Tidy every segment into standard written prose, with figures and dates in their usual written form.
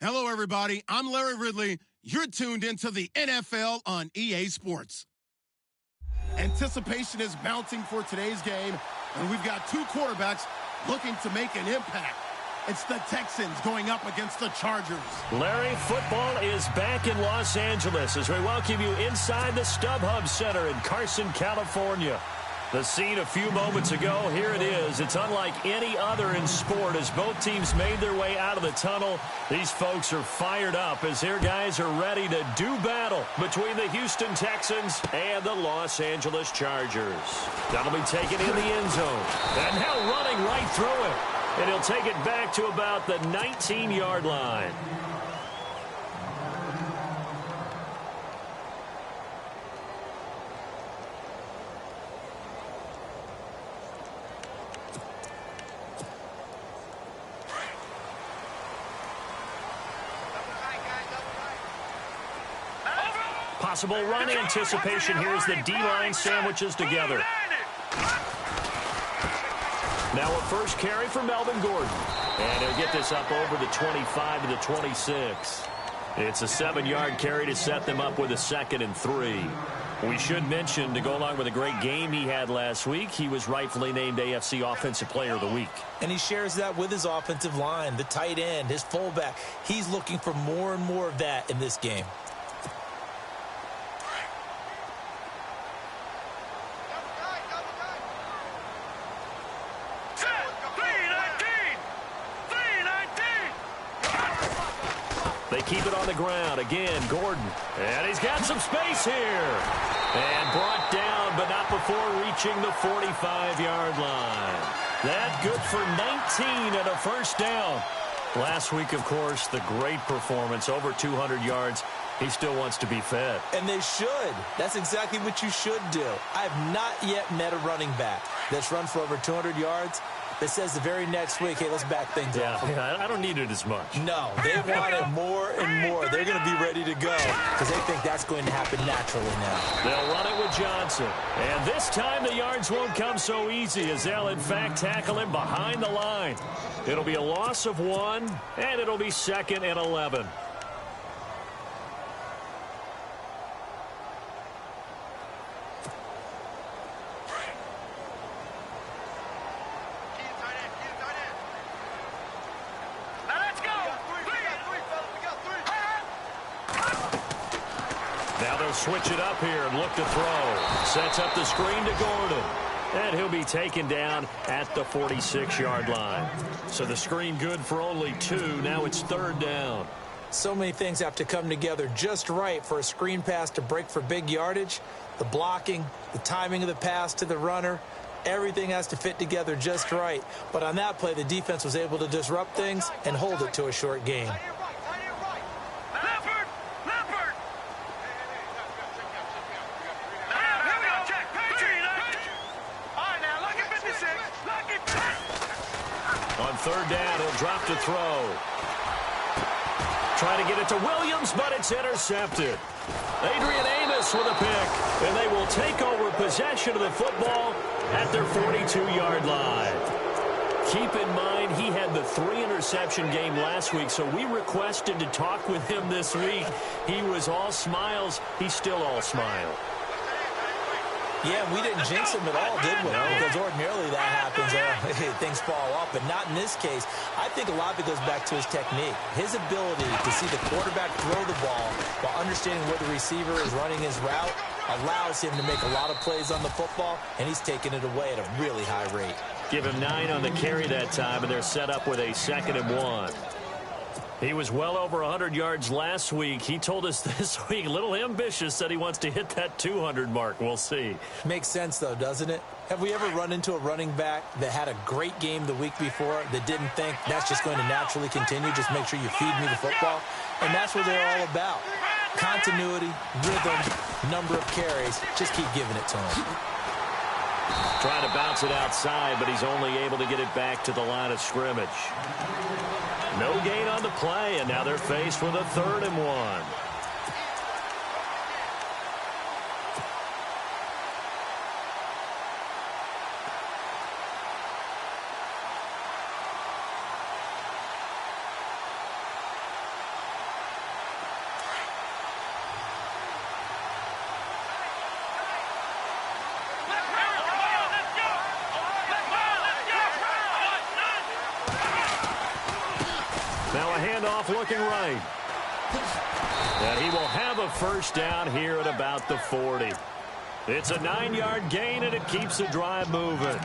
Hello, everybody. I'm Larry Ridley. You're tuned into the NFL on EA Sports. Anticipation is mounting for today's game, and we've got two quarterbacks looking to make an impact. It's the Texans going up against the Chargers. Larry, football is back in Los Angeles as we welcome you inside the StubHub Center in Carson, California. The scene a few moments ago, here it is. It's unlike any other in sport as both teams made their way out of the tunnel. These folks are fired up as their guys are ready to do battle between the Houston Texans and the Los Angeles Chargers. That'll be taken in the end zone. And now running right through it. And he'll take it back to about the 19-yard line. Possible run anticipation. Here's the D-line sandwiches together. Now a first carry for Melvin Gordon. And he'll get this up over the 25 to the 26. It's a 7-yard carry to set them up with a 2nd and 3. We should mention, to go along with a great game he had last week, he was rightfully named AFC Offensive Player of the Week. And he shares that with his offensive line, the tight end, his fullback. He's looking for more and more of that in this game. They keep it on the ground. Again, Gordon. And he's got some space here. And brought down, but not before reaching the 45-yard line. That good for 19 and a first down. Last week, of course, the great performance, over 200 yards. He still wants to be fed. And they should. That's exactly what you should do. I have not yet met a running back that's run for over 200 yards that says the very next week, hey, let's back things up. Yeah, I don't need it as much. No, they want it more and more. They're going to be ready to go because they think that's going to happen naturally now. They'll run it with Johnson. And this time the yards won't come so easy as they'll, in fact, tackle him behind the line. It'll be a loss of 1, and it'll be 2nd and 11. Now they'll switch it up here and look to throw. Sets up the screen to Gordon. And he'll be taken down at the 46-yard line. So the screen good for only 2. Now it's 3rd down. So many things have to come together just right for a screen pass to break for big yardage. The blocking, the timing of the pass to the runner, everything has to fit together just right. But on that play, the defense was able to disrupt things and hold it to a short gain. On 3rd down, he'll drop to throw. Trying to get it to Williams, but it's intercepted. Adrian Amos with a pick, and they will take over possession of the football at their 42-yard line. Keep in mind, he had the 3-interception game last week, so we requested to talk with him this week. He was all smiles. He's still all smile. Yeah, we didn't jinx him at all, did we? No. Because ordinarily that happens. Things fall off, but not in this case. I think a lot of it goes back to his technique. His ability to see the quarterback throw the ball while understanding where the receiver is running his route allows him to make a lot of plays on the football, and he's taking it away at a really high rate. Give him 9 on the carry that time, and they're set up with a 2nd and 1. He was well over 100 yards last week. He told us this week, a little ambitious, said he wants to hit that 200 mark. We'll see. Makes sense, though, doesn't it? Have we ever run into a running back that had a great game the week before that didn't think that's just going to naturally continue? Just make sure you feed me the football. And that's what they're all about. Continuity, rhythm, number of carries. Just keep giving it to him. Trying to bounce it outside, but he's only able to get it back to the line of scrimmage. No gain on the play, and now they're faced with a 3rd and 1. Now a handoff looking right. And he will have a first down here at about the 40. It's a 9-yard gain, and it keeps the drive moving.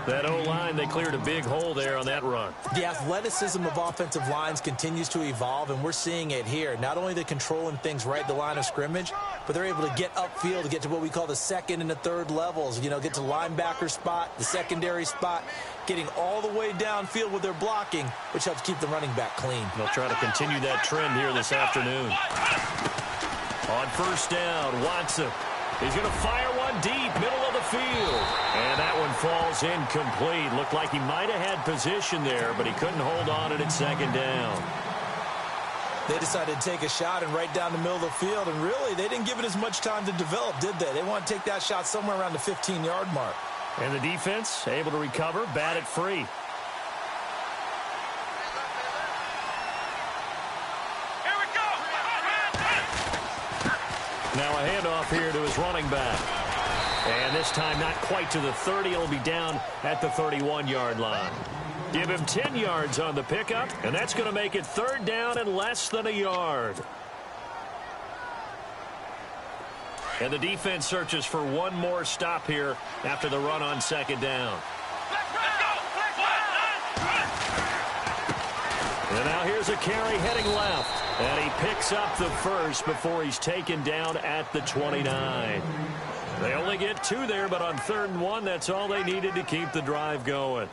That O-line, they cleared a big hole there on that run. The athleticism of offensive lines continues to evolve, and we're seeing it here. Not only are they controlling things right at the line of scrimmage, but they're able to get upfield to get to what we call the second and the third levels. You know, get to linebacker spot, the secondary spot, getting all the way downfield with their blocking, which helps keep the running back clean. They'll try to continue that trend here this afternoon. On first down, Watson. He's going to fire one deep, middle of the field. And that one falls incomplete. Looked like he might have had position there, but he couldn't hold on at second down. They decided to take a shot and right down the middle of the field, and really, they didn't give it as much time to develop, did they? They want to take that shot somewhere around the 15-yard mark. And the defense able to recover, bat it free. Now a handoff here to his running back. And this time not quite to the 30. It'll be down at the 31-yard line. Give him 10 yards on the pickup, and that's going to make it third down and less than a yard. And the defense searches for one more stop here after the run on second down. And now here's a carry heading left. And he picks up the first before he's taken down at the 29. They only get 2 there, but on 3rd and 1, that's all they needed to keep the drive going.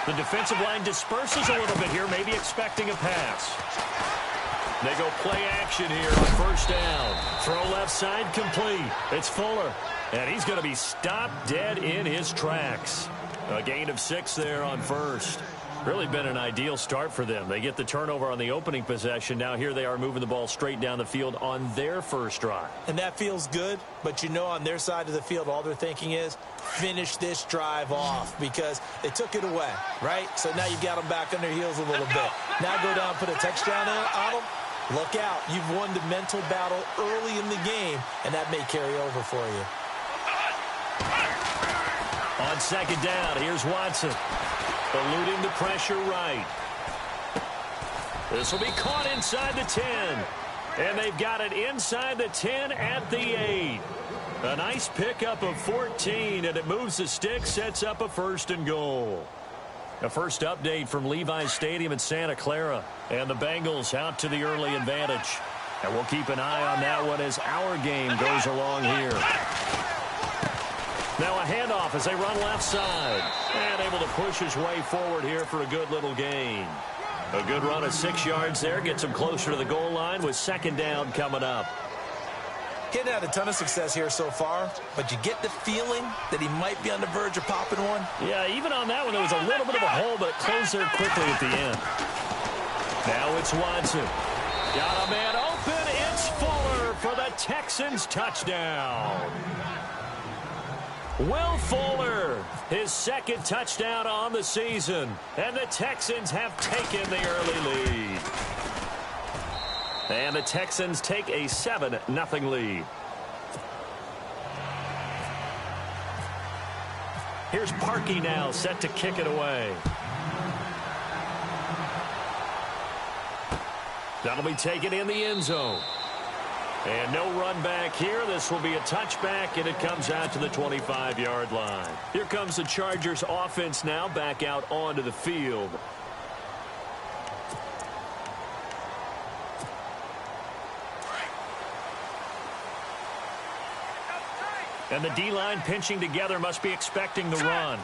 The defensive line disperses a little bit here, maybe expecting a pass. They go play action here on first down. Throw left side complete. It's Fuller. And he's going to be stopped dead in his tracks. A gain of 6 there on first. Really been an ideal start for them. They get the turnover on the opening possession. Now here they are moving the ball straight down the field on their first drive. And that feels good, but you know on their side of the field all they're thinking is finish this drive off because they took it away, right? So now you've got them back on their heels a little bit. Now go down and put a touchdown on them. Look out. You've won the mental battle early in the game, and that may carry over for you. On second down, here's Watson. Eluding the pressure right. This will be caught inside the 10. And they've got it inside the 10 at the 8. A nice pickup of 14, and it moves the stick, sets up a 1st and goal. A first update from Levi's Stadium in Santa Clara. And the Bengals out to the early advantage. And we'll keep an eye on that one as our game goes along here. Now a handoff as they run left side. And able to push his way forward here for a good little gain. A good run of 6 yards there. Gets him closer to the goal line with second down coming up. He hadn't had a ton of success here so far, but you get the feeling that he might be on the verge of popping one. Yeah, even on that one, there was a little bit of a hole, but it closed there quickly at the end. Now it's Watson. Got a man open. It's Fuller for the Texans touchdown. Will Fuller, his 2nd touchdown on the season. And the Texans have taken the early lead. And the Texans take a 7-0 lead. Here's Parkey now set to kick it away. That'll be taken in the end zone. And no run back here. This will be a touchback, and it comes out to the 25-yard line. Here comes the Chargers offense now back out onto the field. And the D-line pinching together must be expecting the run.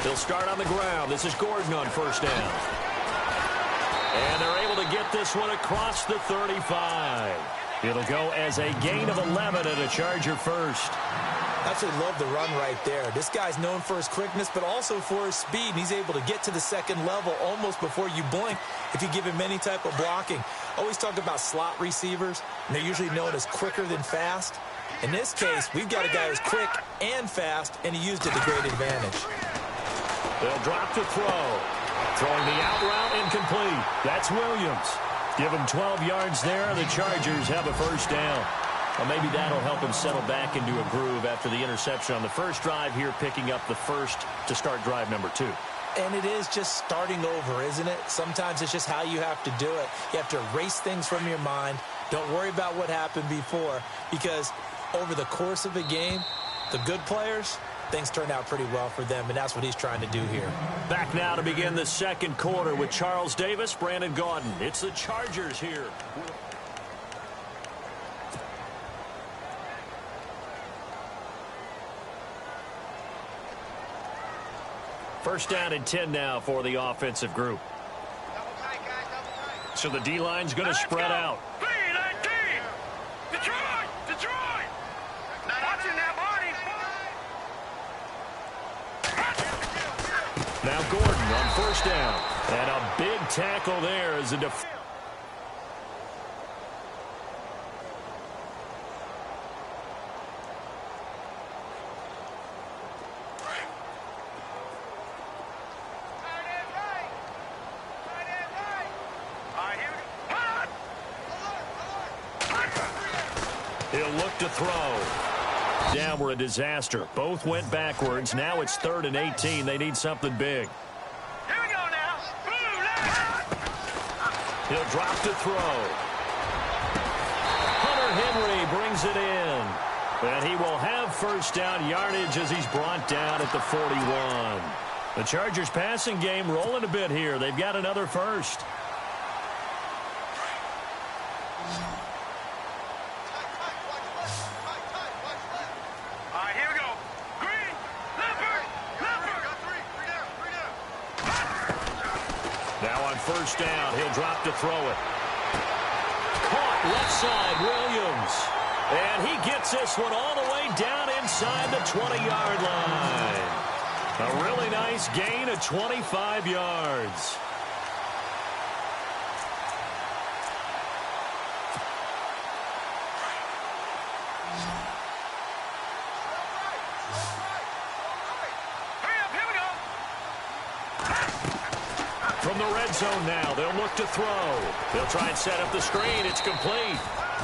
They'll start on the ground. This is Gordon on first down. And they're able to get this one across the 35. It'll go as a gain of 11 and a Charger first. Absolutely love the run right there. This guy's known for his quickness, but also for his speed. He's able to get to the second level almost before you blink if you give him any type of blocking. Always talk about slot receivers, and they're usually known as quicker than fast. In this case, we've got a guy who's quick and fast, and he used it to great advantage. They'll drop to throw. Throwing the out route incomplete. That's Williams. Give him 12 yards there. The Chargers have a first down. Well, maybe that'll help him settle back into a groove after the interception on the first drive here, picking up the first to start drive number 2. And it is just starting over, isn't it? Sometimes it's just how you have to do it. You have to erase things from your mind. Don't worry about what happened before, because over the course of a game, the good players, things turn out pretty well for them, and that's what he's trying to do here. Back now to begin the second quarter with Charles Davis, Brandon Gaudin. It's the Chargers here. First down and 10 now for the offensive group. So the D-line's going to spread out. Now Gordon on first down. And a big tackle there as a defense. He'll look to throw. Down were a disaster. Both went backwards. Now it's 3rd and 18. They need something big. Here we go now. He'll drop to throw. Hunter Henry brings it in. And he will have first down yardage as he's brought down at the 41. The Chargers passing game rolling a bit here. They've got another first. First down. He'll drop to throw it. Caught left side, Williams. And he gets this one all the way down inside the 20-yard line. A really nice gain of 25 yards. From the red zone now, they'll look to throw. They'll try and set up the screen. It's complete.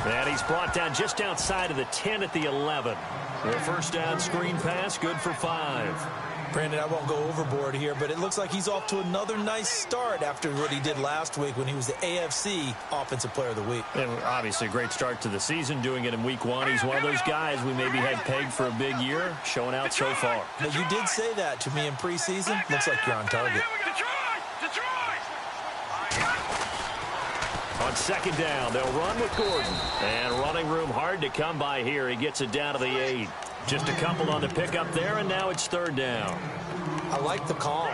And he's brought down just outside of the 10 at the 11. The first down screen pass, good for 5. Brandon, I won't go overboard here, but it looks like he's off to another nice start after what he did last week when he was the AFC Offensive Player of the Week. And obviously a great start to the season, doing it in week 1. He's one of those guys we maybe had pegged for a big year, showing out so far. But you did say that to me in preseason. Looks like you're on target. On second down, they'll run with Gordon. And running room hard to come by here. He gets it down to the 8. Just a couple on the pickup there, and now it's 3rd down. I like the call.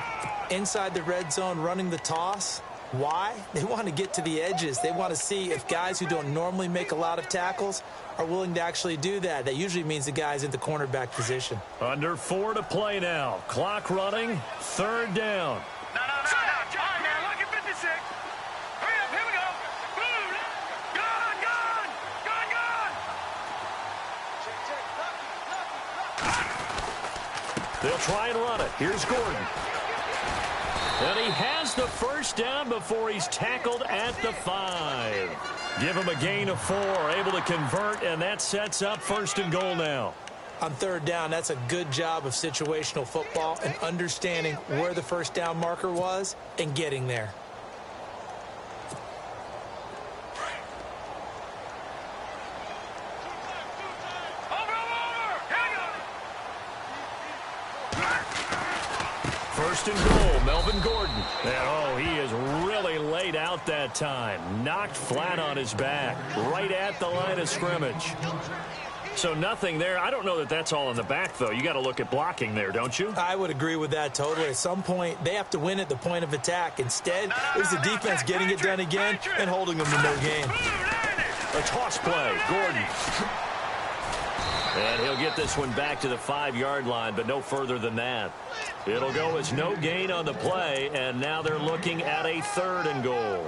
Inside the red zone, running the toss. Why? They want to get to the edges. They want to see if guys who don't normally make a lot of tackles are willing to actually do that. That usually means the guy's in the cornerback position. Under 4 to play now. Clock running, 3rd down. No. All right, man, look at 56. Hurry up, here we go. Boom. Gone. They'll try and run it. Here's Gordon. And he has the first down before he's tackled at the 5. Give him a gain of 4, able to convert, and that sets up 1st and goal now. On 3rd down, that's a good job of situational football and understanding where the first down marker was and getting there. First and goal, Melvin Gordon. And, he is really laid out that time. Knocked flat on his back, right at the line of scrimmage. So nothing there. I don't know that that's all in the back, though. You got to look at blocking there, don't you? I would agree with that totally. At some point, they have to win at the point of attack. Instead, it was the defense getting it done again and holding them to no gain. A toss play, Gordon. And he'll get this one back to the 5-yard line, but no further than that. It'll go as no gain on the play, and now they're looking at a 3rd and goal.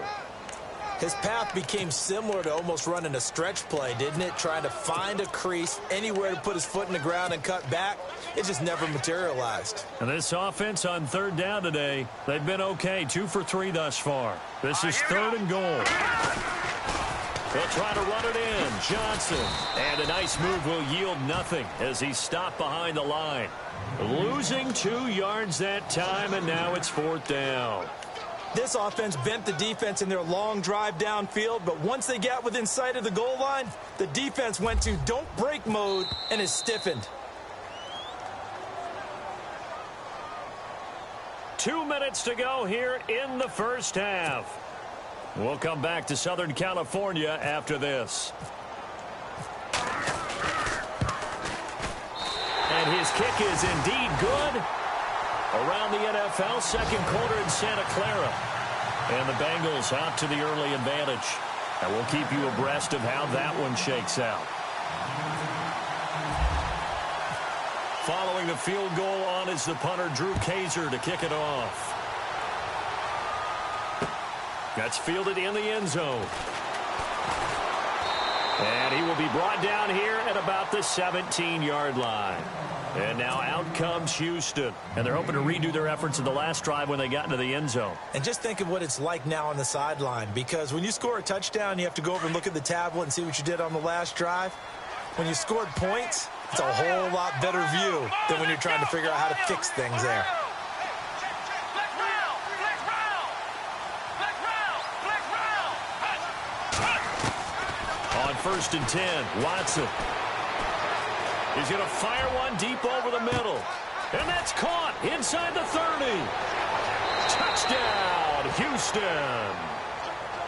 His path became similar to almost running a stretch play, didn't it? Trying to find a crease, anywhere to put his foot in the ground and cut back. It just never materialized. And this offense on third down today, they've been okay. 2 for 3 thus far. This is third and goal. They'll try to run it in. Johnson. And a nice move will yield nothing as he's stopped behind the line. Losing 2 yards that time, and now it's fourth down. This offense bent the defense in their long drive downfield, but once they got within sight of the goal line, the defense went to don't break mode and is stiffened. 2 minutes to go here in the first half. We'll come back to Southern California after this. And his kick is indeed good. Around the NFL, second quarter in Santa Clara. And the Bengals out to the early advantage. And we'll keep you abreast of how that one shakes out. Following the field goal on is the punter, Drew Kaiser, to kick it off. That's fielded in the end zone. And he will be brought down here at about the 17-yard line. And now out comes Houston. And they're hoping to redo their efforts in the last drive when they got into the end zone. And just think of what it's like now on the sideline. Because when you score a touchdown, you have to go over and look at the tablet and see what you did on the last drive. When you scored points, it's a whole lot better view than when you're trying to figure out how to fix things there. On 1st and 10, Watson. He's going to fire one deep over the middle. And that's caught inside the 30. Touchdown, Houston.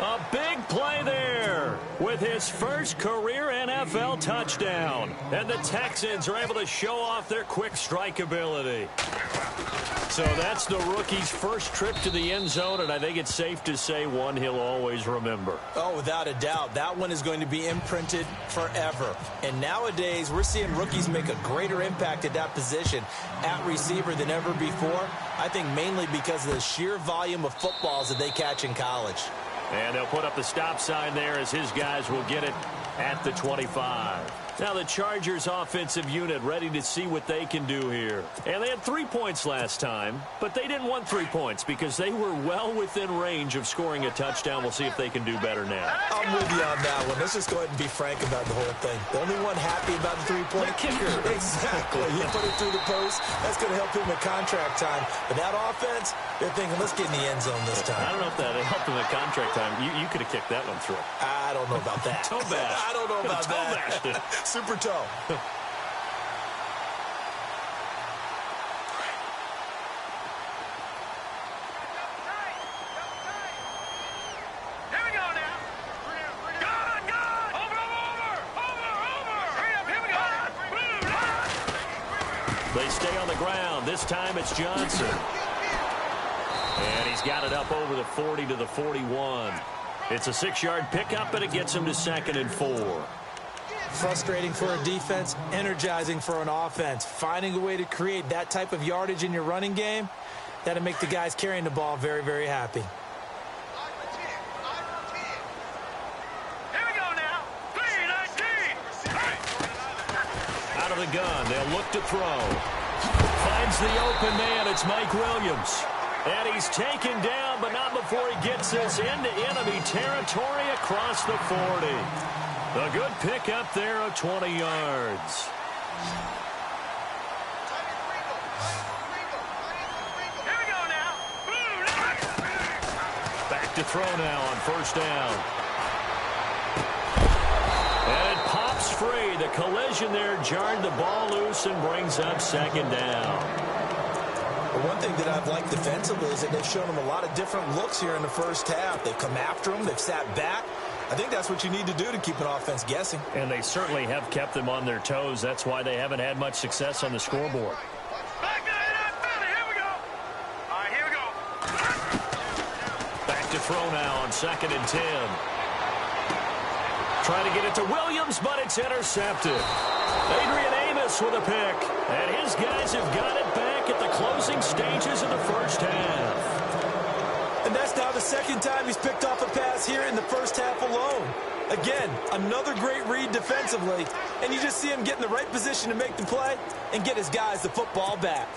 A big play there with his first career NFL touchdown. And the Texans are able to show off their quick strike ability. So that's the rookie's first trip to the end zone, and I think it's safe to say one he'll always remember. Oh, without a doubt. That one is going to be imprinted forever. And nowadays, we're seeing rookies make a greater impact at that position at receiver than ever before. I think mainly because of the sheer volume of footballs that they catch in college. And they'll put up the stop sign there as his guys will get it at the 25. Now the Chargers offensive unit ready to see what they can do here. And they had 3 points last time, but they didn't want 3 points because they were well within range of scoring a touchdown. We'll see if they can do better now. I'm with you on that one. Let's just go ahead and be frank about the whole thing. The only one happy about the 3-point kicker. Exactly. He put it through the post. That's going to help him at contract time. But that offense, they're thinking, let's get in the end zone this time. I don't know if that helped him at contract time. You could have kicked that one through. I don't know about that. Toe bash. I don't know about Toe that. bashed it. Super toe. Here we go now. Good. Over. Hurry up, here we go. They stay on the ground. This time it's Johnson. And he's got it up over the 40 to the 41. It's a 6-yard pickup, and it gets him to 2nd and 4. Frustrating for a defense, energizing for an offense. Finding a way to create that type of yardage in your running game, that'll make the guys carrying the ball very, very happy. Here we go now. 3-19. Out of the gun, they'll look to throw. Finds the open man, it's Mike Williams. And he's taken down, but not before he gets this into enemy territory across the 40. A good pickup there of 20 yards. Here we go now. Back to throw now on 1st down. And it pops free. The collision there jarred the ball loose and brings up 2nd down. But one thing that I've liked defensively is that they've shown them a lot of different looks here in the first half. They've come after them. They've sat back. I think that's what you need to do to keep an offense guessing. And they certainly have kept them on their toes. That's why they haven't had much success on the scoreboard. Back to the here we go. All right, here we go. Back to throw now on 2nd and 10. Trying to get it to Williams, but it's intercepted. Adrian Amos with a pick. And his guys have got it back at the closing stages of the first half. And that's now the second time he's picked off a pass here in the first half alone. Again, another great read defensively, and you just see him get in the right position to make the play and get his guys the football back.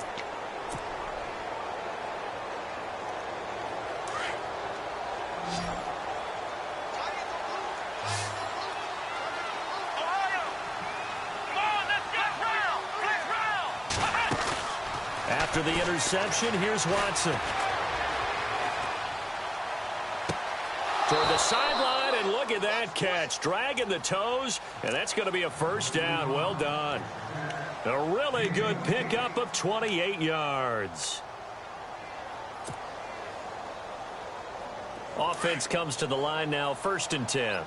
After the interception, here's Watson. Toward the sideline, and look at that catch. Dragging the toes, and that's going to be a first down. Well done. A really good pickup of 28 yards. Offense comes to the line now, 1st and 10.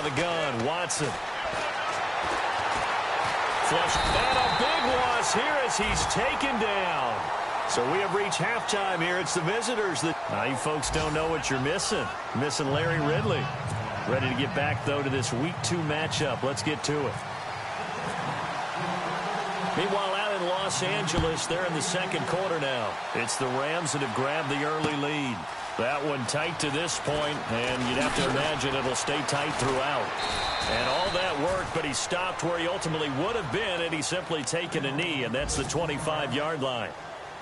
The gun, Watson. Flush, and a big loss here as he's taken down. So we have reached halftime here. It's the visitors. Now you folks don't know what you're missing. Missing Larry Ridley. Ready to get back, though, to this Week 2 matchup. Let's get to it. Meanwhile, out in Los Angeles, they're in the second quarter now. It's the Rams that have grabbed the early lead. That one tight to this point, and you'd have to imagine it'll stay tight throughout. And all that worked, but he stopped where he ultimately would have been, and he's simply taken a knee, and that's the 25-yard line.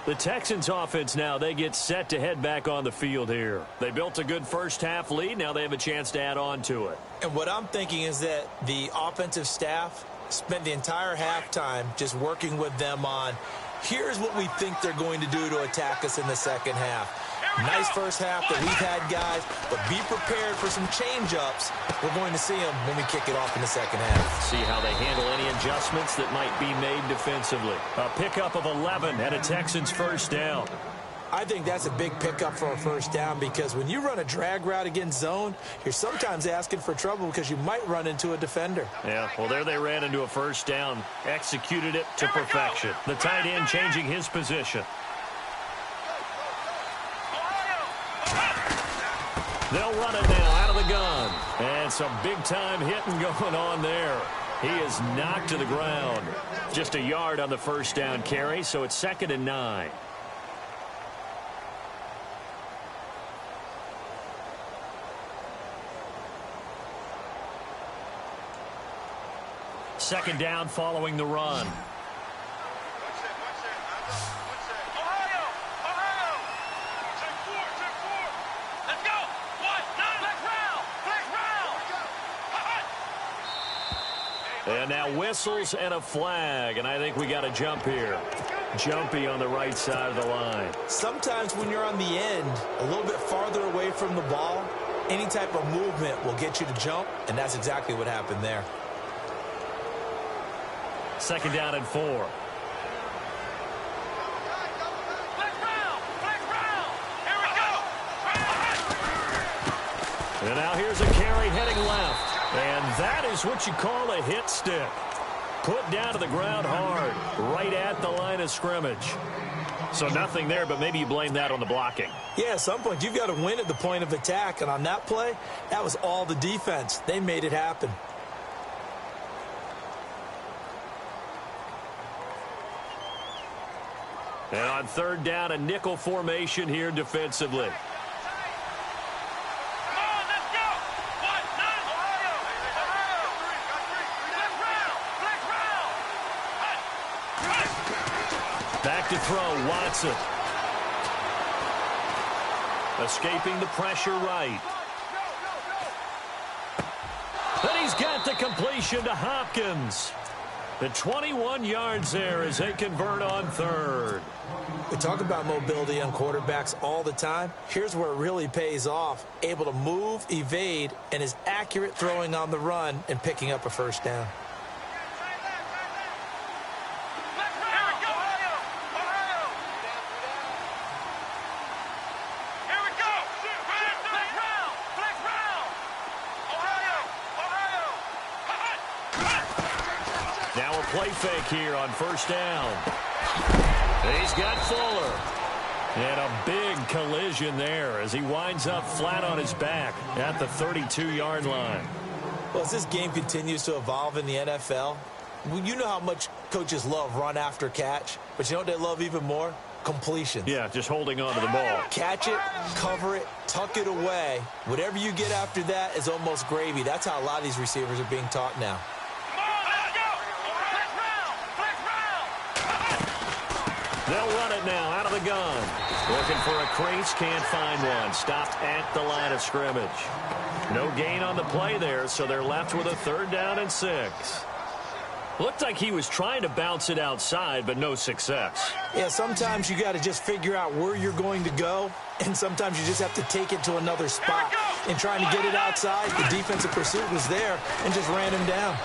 The Texans offense now, they get set to head back on the field here. They built a good first-half lead. Now they have a chance to add on to it. And what I'm thinking is that the offensive staff spent the entire halftime just working with them on, here's what we think they're going to do to attack us in the second half. Nice first half that we've had, guys, but be prepared for some change-ups. We're going to see them when we kick it off in the second half. See how they handle any adjustments that might be made defensively. A pickup of 11 and a Texans first down. I think that's a big pickup for a first down because when you run a drag route against zone, you're sometimes asking for trouble because you might run into a defender. Yeah, well, there they ran into a first down. Executed it to perfection. The tight end changing his position. They'll run it now out of the gun. And some big-time hitting going on there. He is knocked to the ground. Just a yard on the first down carry, so it's 2nd and 9. Second down following the run. And now whistles and a flag, and I think we got a jump here. Jumpy on the right side of the line. Sometimes when you're on the end, a little bit farther away from the ball, any type of movement will get you to jump, and that's exactly what happened there. 2nd down and 4. And now here's a carry heading left. And that is what you call a hit stick. Put down to the ground hard, right at the line of scrimmage. So nothing there, but maybe you blame that on the blocking. Yeah, at some point you've got to win at the point of attack. And on that play, that was all the defense. They made it happen. And on 3rd down, a nickel formation here defensively. Back to throw, Watson. Escaping the pressure right. Then he's got the completion to Hopkins. The 21 yards there as they convert on 3rd. We talk about mobility on quarterbacks all the time. Here's where it really pays off. Able to move, evade, and is accurate throwing on the run and picking up a first down. Now a play fake here on 1st down. He's got Fuller. And a big collision there as he winds up flat on his back at the 32-yard line. Well, as this game continues to evolve in the NFL, you know how much coaches love run after catch, but you know what they love even more? Completion. Yeah, just holding on to the ball. Catch it, cover it, tuck it away. Whatever you get after that is almost gravy. That's how a lot of these receivers are being taught now. They'll run it now out of the gun. Looking for a crease, can't find one. Stopped at the line of scrimmage. No gain on the play there, so they're left with a 3rd down and 6. Looked like he was trying to bounce it outside, but no success. Yeah, sometimes you got to just figure out where you're going to go, and sometimes you just have to take it to another spot. And trying to get it outside, the defensive pursuit was there and just ran him down.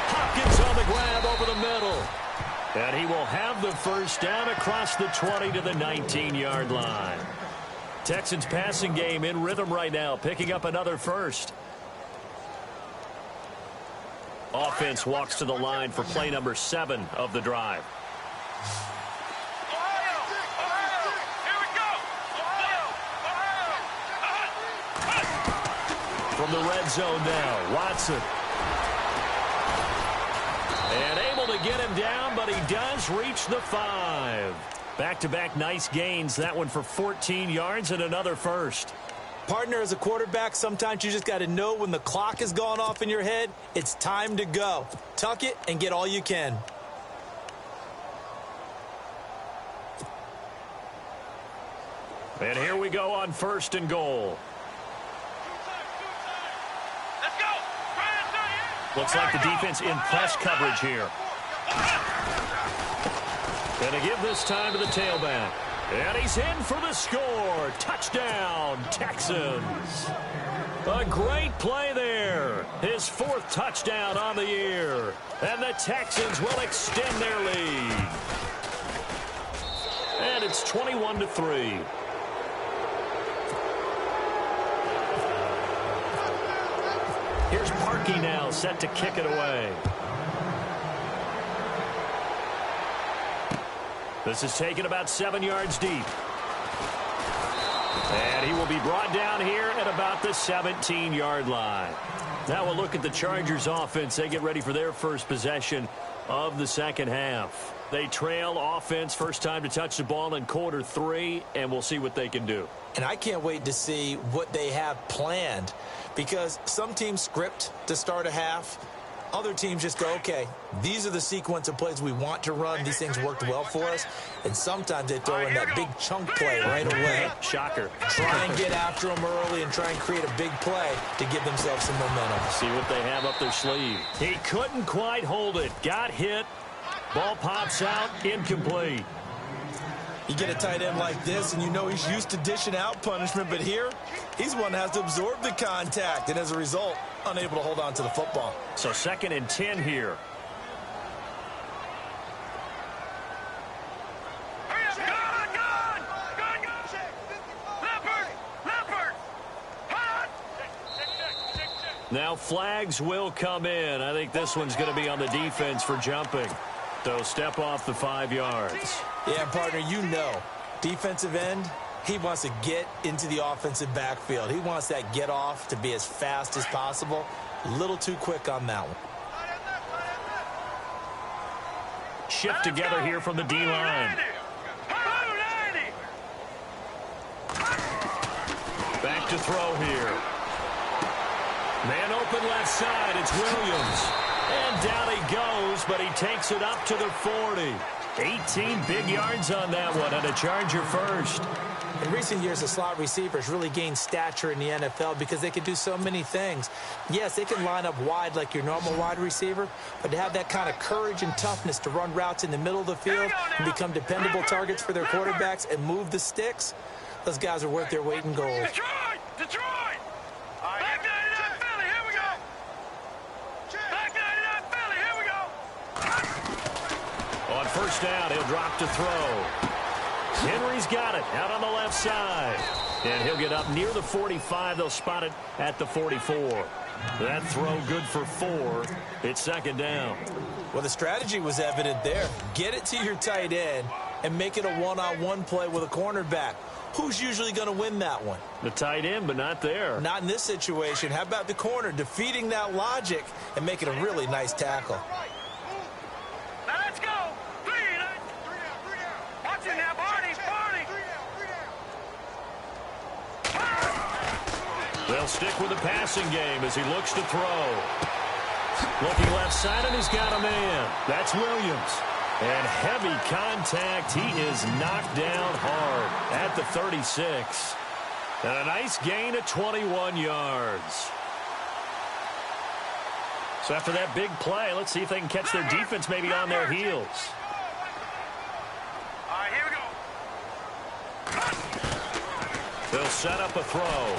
Hopkins on the grab over the middle. And he will have the 1st down across the 20 to the 19-yard line. Texans passing game in rhythm right now, picking up another 1st. Offense walks to the line for play number 7 of the drive. From the red zone now, Watson. And able to get him down, but he does reach the 5. Back-to-back nice gains. That one for 14 yards and another 1st. Partner, as a quarterback, sometimes you just got to know when the clock has gone off in your head, it's time to go. Tuck it and get all you can. And here we go on 1st and goal. Let's go. Looks like the defense in press coverage here. And to give this time to the tailback. And he's in for the score. Touchdown, Texans. A great play there. His 4th touchdown on the year. And the Texans will extend their lead. And it's 21-3. Here's Parkey now, set to kick it away. This is taken about 7 yards deep. And he will be brought down here at about the 17-yard line. Now we'll look at the Chargers offense. They get ready for their first possession of the second half. They trail offense, first time to touch the ball in quarter 3, and we'll see what they can do. And I can't wait to see what they have planned, because some teams script to start a half. Other teams just go, okay, these are the sequence of plays we want to run. These things worked well for us. And sometimes they throw in that big chunk play right away. Shocker. Try and get after them early and try and create a big play to give themselves some momentum. See what they have up their sleeve. He couldn't quite hold it. Got hit. Ball pops out. Incomplete. You get a tight end like this, and you know he's used to dishing out punishment, but here, he's one that has to absorb the contact, and as a result, unable to hold on to the football. So 2nd and 10 here. Now flags will come in. I think this one's going to be on the defense for jumping. So step off the 5 yards. Yeah, partner, you know, defensive end, he wants to get into the offensive backfield. He wants that get off to be as fast as possible. A little too quick on that one. Shift together here from the D-line. Back to throw here. Man open left side. It's Williams. And down he goes, but he takes it up to the 40. 18 big yards on that one, and a Charger first. In recent years, the slot receivers really gained stature in the NFL because they can do so many things. Yes, they can line up wide like your normal wide receiver, but to have that kind of courage and toughness to run routes in the middle of the field and become dependable targets for their quarterbacks and move the sticks, those guys are worth their weight in gold. Detroit! Back 99 Philly, here we go! Back 99 Philly, here we go! On first down, he'll drop to throw. Henry's got it out on the left side. And he'll get up near the 45. They'll spot it at the 44. That throw good for 4. It's second down. Well, the strategy was evident there. Get it to your tight end, and make it a one-on-one play with a cornerback. Who's usually going to win that one? The tight end, but not there. Not in this situation. How about the corner defeating that logic and making a really nice tackle? Now let's go. Three down. Watch it now, Barney. They'll stick with the passing game as he looks to throw. Looking left side, and he's got a man. That's Williams. And heavy contact. He is knocked down hard at the 36. And a nice gain of 21 yards. So after that big play, let's see if they can catch their defense maybe on their heels. All right, here we go. They'll set up a throw.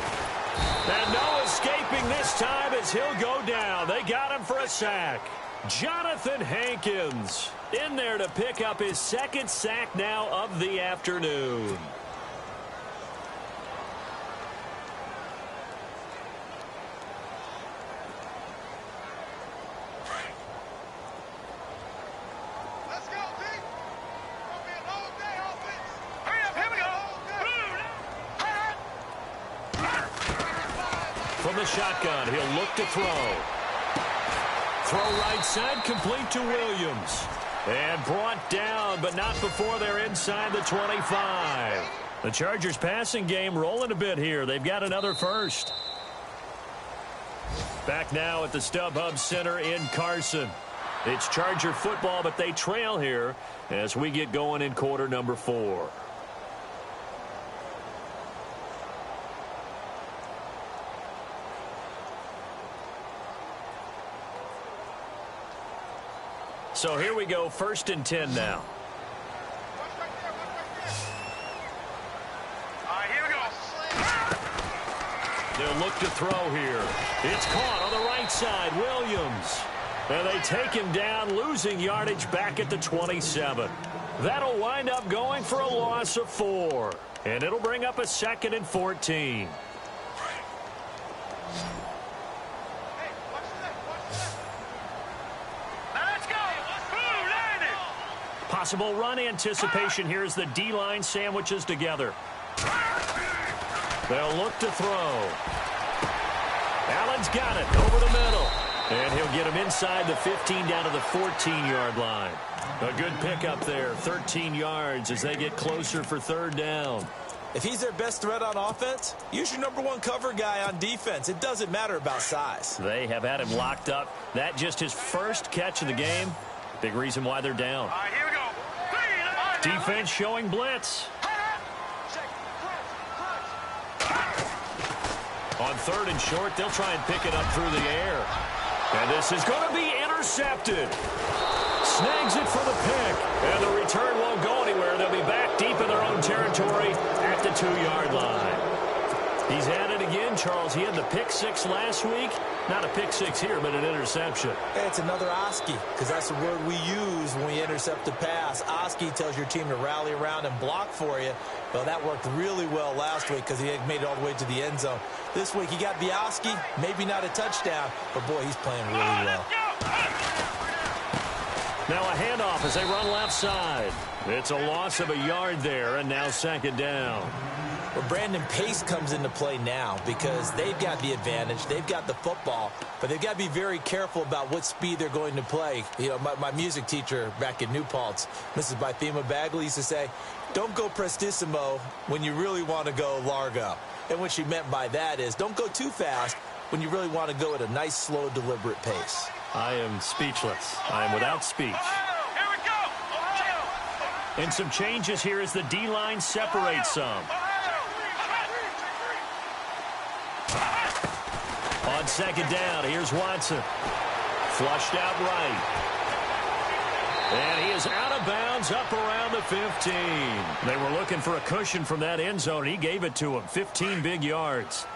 And no escaping this time as he'll go down. They got him for a sack. Jonathan Hankins in there to pick up his second sack now of the afternoon. Let's go, D. Gonna be a long day offense. Hurry up, here we go. From the shotgun, he'll look to throw. Throw right side, complete to Williams. And brought down, but not before they're inside the 25. The Chargers passing game rolling a bit here. They've got another first. Back now at the StubHub Center in Carson. It's Charger football, but they trail here as we get going in quarter number 4. So here we go, 1st and 10 now. All right, here we go. They'll look to throw here. It's caught on the right side, Williams. And they take him down, losing yardage back at the 27. That'll wind up going for a loss of 4. And it'll bring up a 2nd and 14. Possible run anticipation here as the D-line sandwiches together. They'll look to throw. Allen's got it over the middle. And he'll get him inside the 15 down to the 14-yard line. A good pickup there, 13 yards as they get closer for 3rd down. If he's their best threat on offense, use your #1 cover guy on defense. It doesn't matter about size. They have had him locked up. That just his first catch of the game. Big reason why they're down. All right, here we go. Defense showing blitz. On 3rd and short, they'll try and pick it up through the air. And this is going to be intercepted. Snags it for the pick. And the return won't go anywhere. They'll be back deep in their own territory at the 2-yard line. He's at it again, Charles. He had the pick 6 last week. Not a pick 6 here, but an interception. Hey, it's another Oski, because that's the word we use when we intercept a pass. Oski tells your team to rally around and block for you. Well, that worked really well last week because he had made it all the way to the end zone. This week, he got the Oski, maybe not a touchdown, but boy, he's playing really well. Now a handoff as they run left side. It's a loss of a yard there, and now 2nd down. Well, Brandon, pace comes into play now because they've got the advantage. They've got the football, but they've got to be very careful about what speed they're going to play. You know, my music teacher back in New Paltz, Mrs. Bythema Bagley, used to say, don't go prestissimo when you really want to go largo. And what she meant by that is don't go too fast when you really want to go at a nice, slow, deliberate pace. I am speechless. I am without speech. Here we go. And some changes here as the D-line separates some. On 2nd down, here's Watson. Flushed out right. And he is out of bounds up around the 15. They were looking for a cushion from that end zone, and he gave it to him. 15 big yards.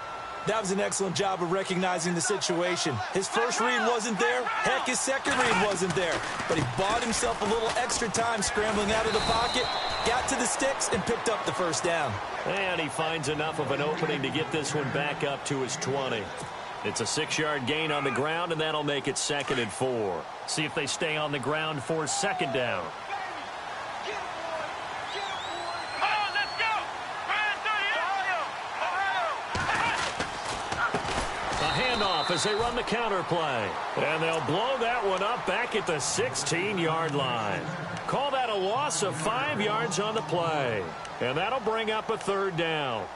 That was an excellent job of recognizing the situation. His first read wasn't there. Heck, his second read wasn't there. But he bought himself a little extra time scrambling out of the pocket, got to the sticks, and picked up the 1st down. And he finds enough of an opening to get this one back up to his 20. It's a 6-yard gain on the ground, and that'll make it 2nd and 4. See if they stay on the ground for 2nd down. off as they run the counter play. And they'll blow that one up back at the 16-yard line. Call that a loss of 5 yards on the play. And that'll bring up a third down.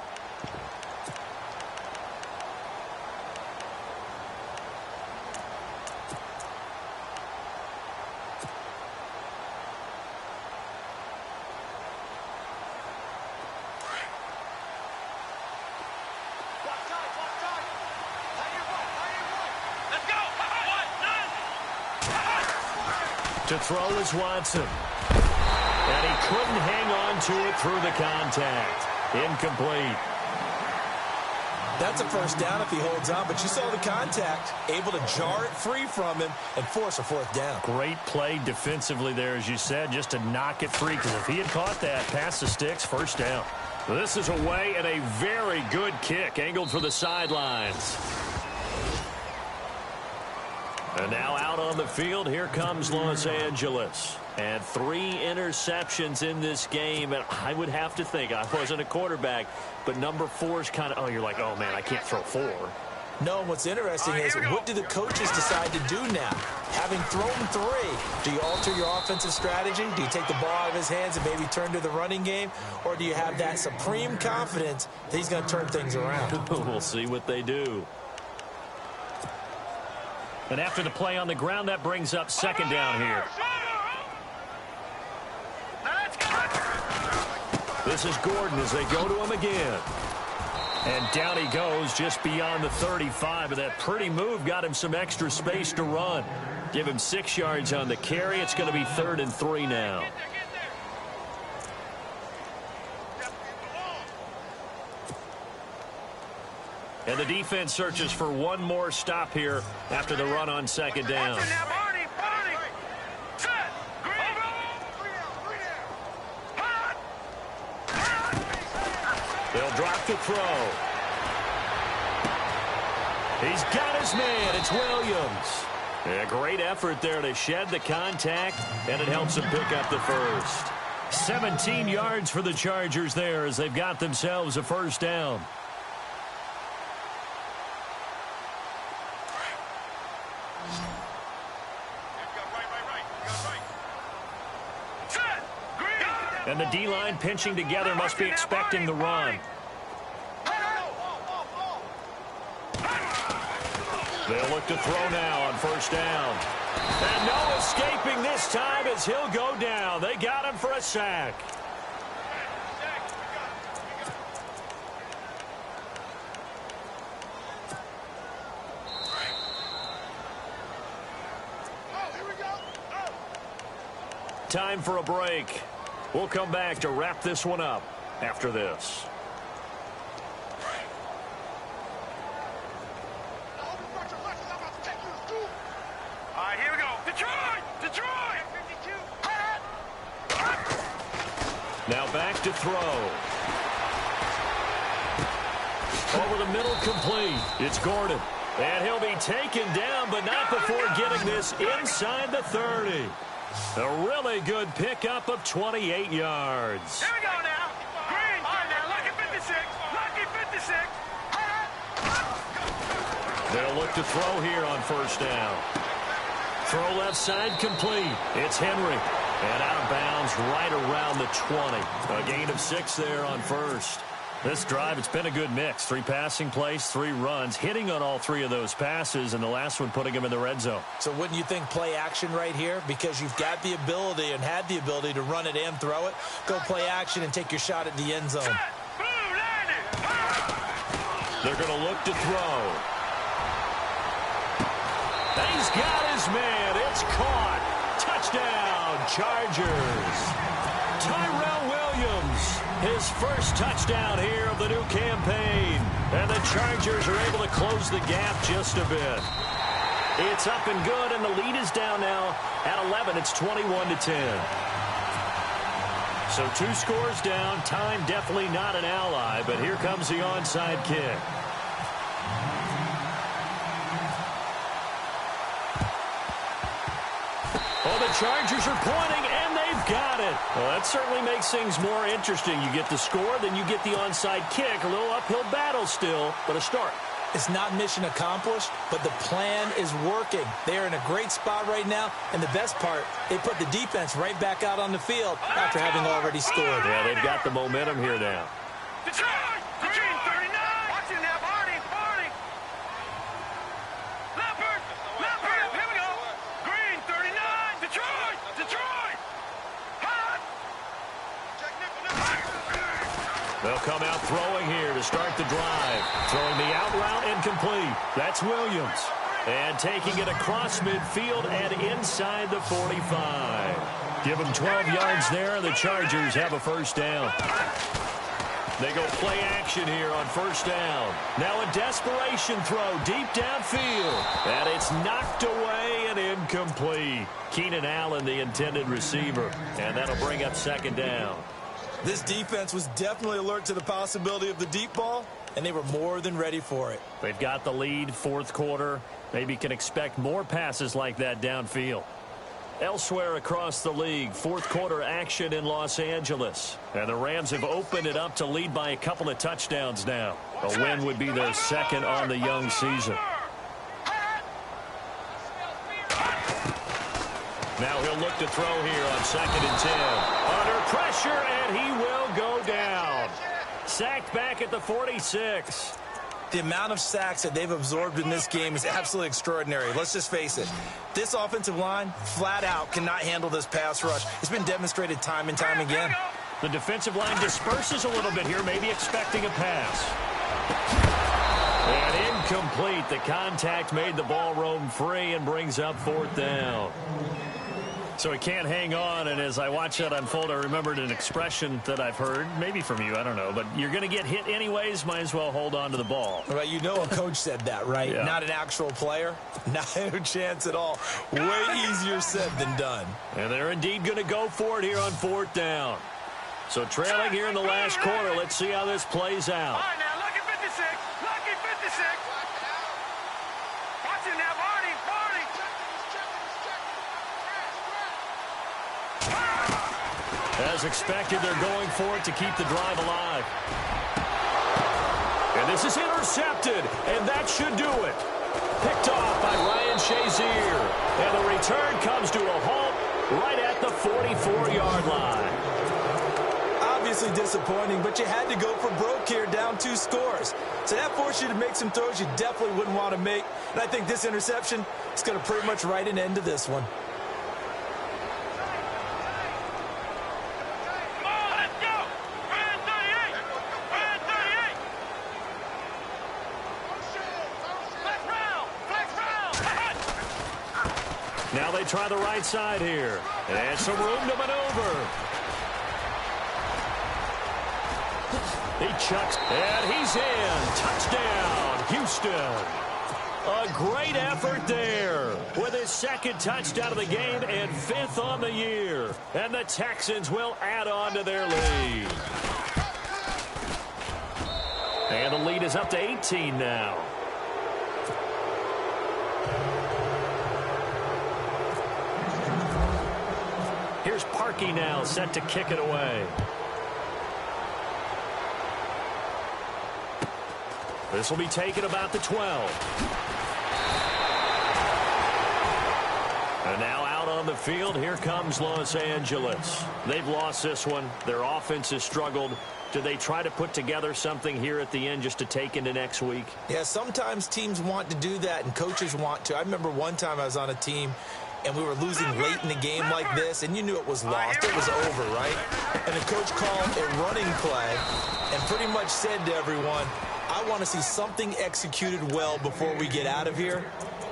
To throw is Watson. And he couldn't hang on to it through the contact. Incomplete. That's a first down if he holds on, but you saw the contact. Able to jar it free from him and force a fourth down. Great play defensively there, as you said, just to knock it free. Because if he had caught that, past the sticks, first down. This is away and a very good kick, angled for the sidelines. And now out on the field, here comes Los Angeles. And 3 interceptions in this game. And I would have to think, I wasn't a quarterback, but number 4 is kind of, you're like, oh, man, I can't throw 4. No, what's interesting is what do the coaches decide to do now? Having thrown 3, do you alter your offensive strategy? Do you take the ball out of his hands and maybe turn to the running game? Or do you have that supreme confidence that he's going to turn things around? We'll see what they do. And after the play on the ground, that brings up second down here. This is Gordon as they go to him again. And down he goes just beyond the 35. But that pretty move got him some extra space to run. Give him 6 yards on the carry. It's going to be 3rd and 3 now. And the defense searches for one more stop here after the run on second down. They'll drop the throw. He's got his man. It's Williams. A great effort there to shed the contact, and it helps him pick up the first. 17 yards for the Chargers there as they've got themselves a first down. And the D-line pinching together must be expecting the run. They'll look to throw now on first down. And no escaping this time as he'll go down. They got him for a sack. Time for a break. We'll come back to wrap this one up after this. All right, here we go. Detroit! Detroit! Now back to throw. Over the middle, complete. It's Gordon. And he'll be taken down, but not before getting this inside the 30. A really good pickup of 28 yards. Here we go now. Green. All right, now, lucky 56. Lucky 56. They'll look to throw here on first down. Throw left side complete. It's Henry. And out of bounds right around the 20. A gain of 6 there on first. This drive, it's been a good mix. 3 passing plays, 3 runs, hitting on all 3 of those passes, and the last one putting him in the red zone. So wouldn't you think play action right here? Because you've got the ability and had the ability to run it and throw it. Go play action and take your shot at the end zone. They're going to look to throw. He's got his man. It's caught. Touchdown, Chargers. Tyrell Williams, his first touchdown here of the new campaign. And the Chargers are able to close the gap just a bit. It's up and good, and the lead is down now at 11. It's 21-10. So 2 scores down. Time definitely not an ally, but here comes the onside kick. Oh, the Chargers are pointing, and they've got it. Well, that certainly makes things more interesting. You get the score, then you get the onside kick. A little uphill battle still, but a start. It's not mission accomplished, but the plan is working. They are in a great spot right now, and the best part, they put the defense right back out on the field after having already scored. Yeah, they've got the momentum here now. Detroit! Green 39! Watching now, Barney! Leopard! Here we go! Green 39! Detroit! Hot! They'll come out throwing here to start the drive. Throwing the out route incomplete. That's Williams. And taking it across midfield and inside the 45. Give them 12 yards there, and the Chargers have a first down. They go play action here on first down. Now a desperation throw deep downfield. And it's knocked away and incomplete. Keenan Allen, the intended receiver. And that'll bring up second down. This defense was definitely alert to the possibility of the deep ball, and they were more than ready for it. They've got the lead, fourth quarter. Maybe can expect more passes like that downfield. Elsewhere across the league, fourth quarter action in Los Angeles. And the Rams have opened it up to lead by a couple of touchdowns now. A win would be their second on the young season. Now he'll look to throw here on 2nd and 10. Under pressure, and he will go down. Sacked back at the 46. The amount of sacks that they've absorbed in this game is absolutely extraordinary. Let's just face it. This offensive line, flat out, cannot handle this pass rush. It's been demonstrated time and time again. The defensive line disperses a little bit here, maybe expecting a pass. And incomplete. The contact made the ball roam free and brings up fourth down. So he can't hang on, and as I watch that unfold, I remembered an expression that I've heard, maybe from you, I don't know, but you're going to get hit anyways, might as well hold on to the ball. Well, you know a coach said that, right? Yeah. Not an actual player. Not a chance at all. Way easier said than done. And they're indeed going to go for it here on fourth down. So trailing here in the last quarter, let's see how this plays out. All right, now, lucky 56. Lucky 56. Watching now, Barney. As expected, they're going for it to keep the drive alive. And this is intercepted, and that should do it. Picked off by Ryan Shazier. And the return comes to a halt right at the 44-yard line. Obviously disappointing, but you had to go for broke here, down 2 scores. So that forced you to make some throws you definitely wouldn't want to make. And I think this interception is going to pretty much write an end to this one. Now they try the right side here. And some room to maneuver. He chucks, and he's in. Touchdown, Houston. A great effort there with his second touchdown of the game and 5th on the year. And the Texans will add on to their lead. And the lead is up to 18 now. Here's Parkey now, set to kick it away. This will be taken about the 12. And now out on the field, here comes Los Angeles. They've lost this one. Their offense has struggled. Do they try to put together something here at the end just to take into next week? Yeah, sometimes teams want to do that, and coaches want to. I remember one time I was on a team, and we were losing late in the game like this, and you knew it was lost. It was over, right? And the coach called a running play and pretty much said to everyone, I want to see something executed well before we get out of here.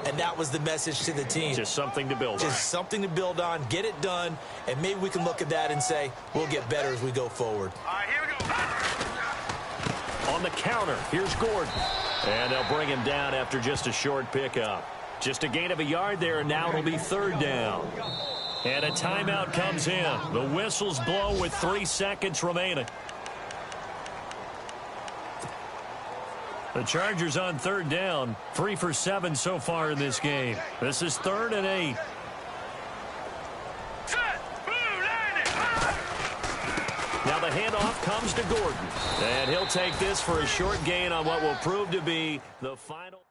And that was the message to the team. Just something to build on. Just something to build on, get it done, and maybe we can look at that and say, we'll get better as we go forward. All right, here we go. On the counter, here's Gordon. And they'll bring him down after just a short pickup. Just a gain of a yard there, and now it'll be 3rd down. And a timeout comes in. The whistles blow with 3 seconds remaining. The Chargers on 3rd down, 3 for 7 so far in this game. This is 3rd and 8. Set. Blue landing. Now the handoff comes to Gordon. And he'll take this for a short gain on what will prove to be the final.